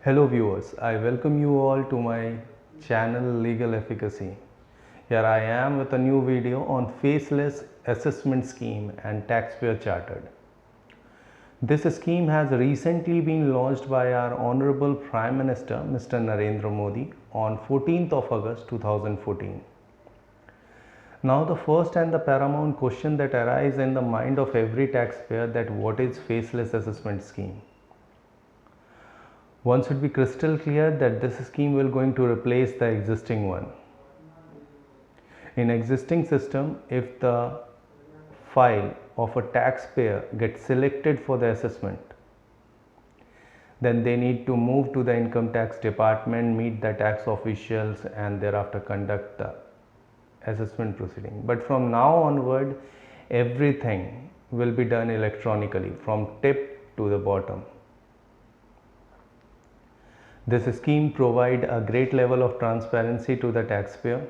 Hello viewers, I welcome you all to my channel Legal Efficacy. Here I am with a new video on Faceless Assessment Scheme and Taxpayer Chartered. This scheme has recently been launched by our Honorable Prime Minister Mr. Narendra Modi on 14th of August 2014. Now the first and the paramount question that arises in the mind of every taxpayer that what is Faceless Assessment Scheme? One should be crystal clear that this scheme will going to replace the existing one. In existing system, if the file of a taxpayer gets selected for the assessment, then they need to move to the income tax department, meet the tax officials and thereafter conduct the assessment proceeding. But from now onward, everything will be done electronically from tip to the bottom. This scheme provides a great level of transparency to the taxpayer.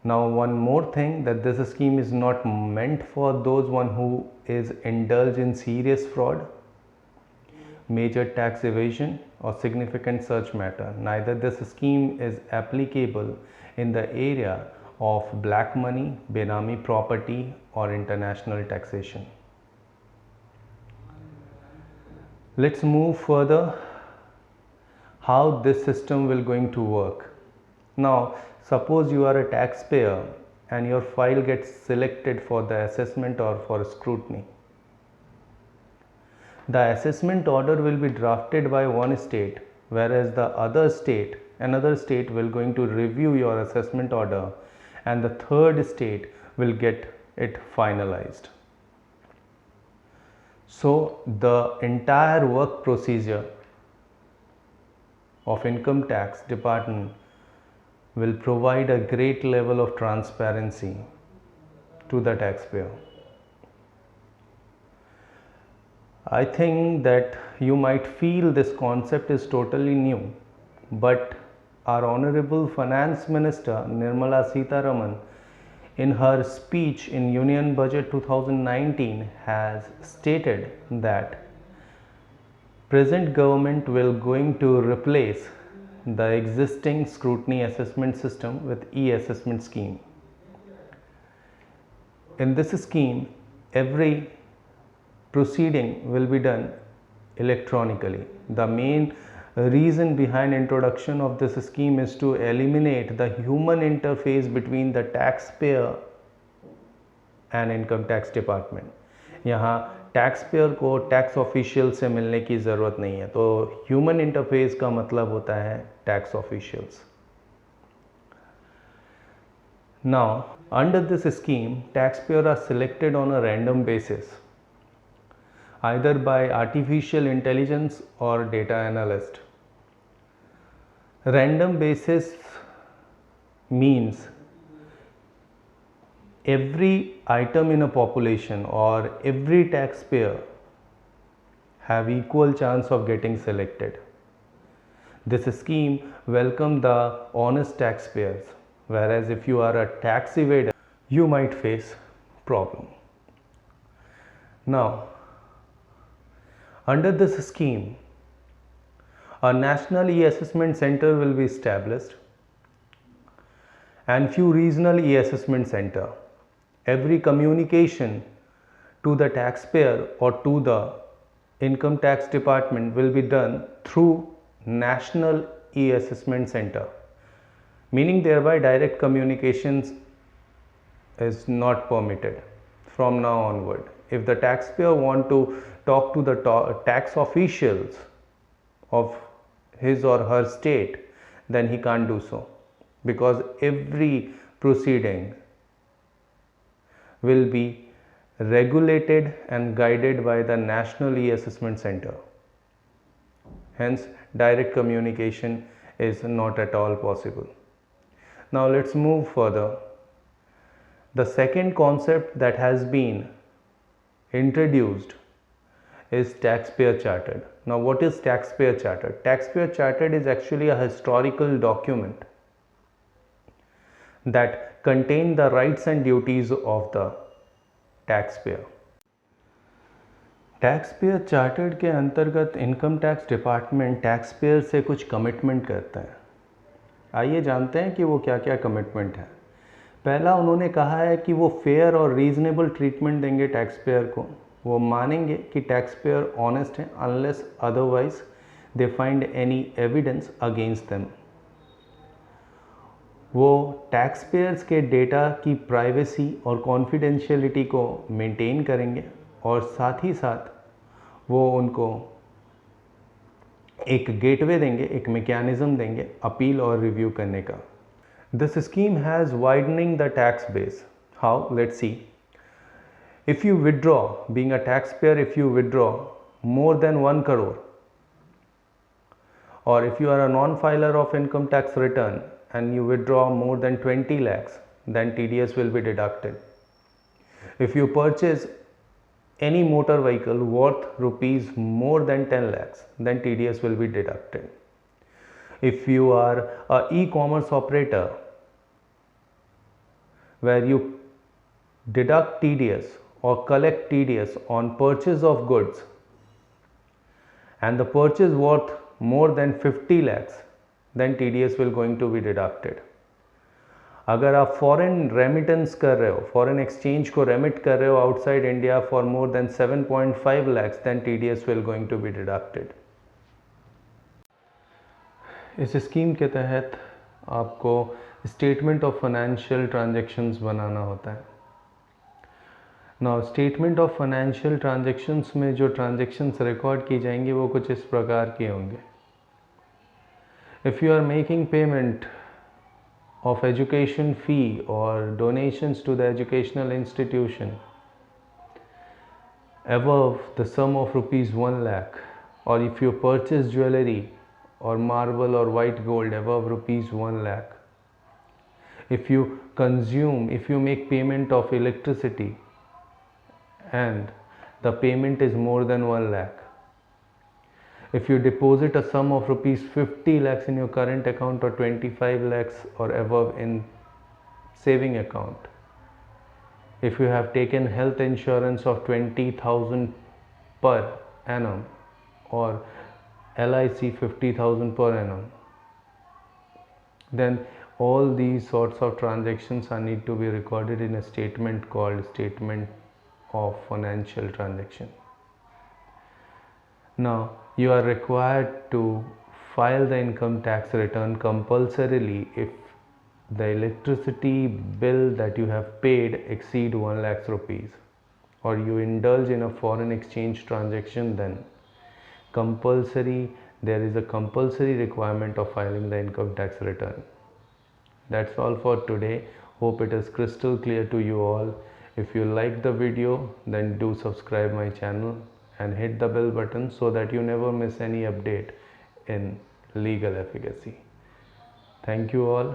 Now one more thing, that this scheme is not meant for those one who is indulged in serious fraud, major tax evasion or significant such matter. Neither this scheme is applicable in the area of black money, benami property or international taxation. Let's move further how this system will going to work. Now suppose you are a taxpayer and your file gets selected for the assessment or for scrutiny. The assessment order will be drafted by one state, whereas the another state will going to review your assessment order and the third state will get it finalized. So the entire work procedure of income tax department will provide a great level of transparency to the taxpayer. I think that you might feel this concept is totally new, but our Honorable Finance Minister Nirmala Sitharaman in her speech in Union Budget 2019 has stated that present government will going to replace the existing scrutiny assessment system with e-assessment scheme. In this scheme, every proceeding will be done electronically. The main reason behind introduction of this scheme is to eliminate the human interface between the taxpayer and income tax department. यहाँ taxpayer को tax official से मिलने की ज़रूरत नहीं है, तो human interface का मतलब होता है tax officials. Now, under this scheme, taxpayers are selected on a random basis, either by artificial intelligence or data analyst. Random basis means every item in a population or every taxpayer have equal chance of getting selected. This scheme welcomes the honest taxpayers, whereas if you are a tax evader, you might face problem. Now, under this scheme, a national e-assessment center will be established and few regional e-assessment center. Every communication to the taxpayer or to the income tax department will be done through national e-assessment center, meaning thereby direct communications is not permitted from now onward. If the taxpayer want to talk to the tax officials of his or her state, then he can't do so, because every proceeding will be regulated and guided by the National E-Assessment Center. Hence, direct communication is not at all possible. Now let's move further. The second concept that has been introduced is taxpayer chartered. Now what is taxpayer chartered? Taxpayer chartered is actually a historical document that contain the rights and duties of the taxpayer. Tax payer chartered के अंतर्गत income tax department tax payer से कुछ commitment करता है। आइए जानते हैं कि वो क्या क्या कमिटमेंट है। पहला, उन्होंने कहा है कि वो फेयर और रीज़नेबल ट्रीटमेंट देंगे टैक्स पेयर को। वो मानेंगे कि टैक्स पेयर ऑनेस्ट हैं unless otherwise they find any evidence against them. वो टैक्स पेयर्स के डेटा की प्राइवेसी और कॉन्फिडेंशियलिटी को मेंटेन करेंगे और साथ ही साथ वो उनको एक गेटवे देंगे, एक मैकेनिज्म देंगे अपील और रिव्यू करने का। This scheme has widening the tax base. How? Let's see. If you withdraw, being a taxpayer, if you withdraw more than 1 crore, or if you are a non-filer of income tax return and you withdraw more than 20 lakhs, then TDS will be deducted. If you purchase any motor vehicle worth rupees more than 10 lakhs, then TDS will be deducted. If you are a e-commerce operator where you deduct TDS or collect TDS on purchase of goods and the purchase worth more than 50 lakhs, then TDS will going to be deducted. अगर आप foreign remittance कर रहे हो, foreign exchange को remit कर रहे हो outside India for more than 7.5 lakhs, then TDS will going to be deducted. इस स्कीम के तहत आपको स्टेटमेंट ऑफ फाइनेंशियल ट्रांजैक्शंस बनाना होता है। Now statement of financial transactions में जो ट्रांजैक्शंस रिकॉर्ड की जाएंगी वो कुछ इस प्रकार के होंगे। If you are making payment of education fee or donations to the educational institution above the sum of rupees 1 lakh, or if you purchase jewelry or marble or white gold above rupees 1 lakh, if you make payment of electricity and the payment is more than 1 lakh, if you deposit a sum of rupees 50 lakhs in your current account or 25 lakhs or above in saving account, if you have taken health insurance of 20,000 per annum or LIC 50,000 per annum, then all these sorts of transactions are need to be recorded in a statement called statement of financial transaction. Now you are required to file the income tax return compulsorily if the electricity bill that you have paid exceed 1 lakh rupees, or you indulge in a foreign exchange transaction, then there is a compulsory requirement of filing the income tax return. That's all for today. Hope it is crystal clear to you all. If you like the video, then do subscribe my channel and hit the bell button so that you never miss any update in legal efficacy. Thank you all.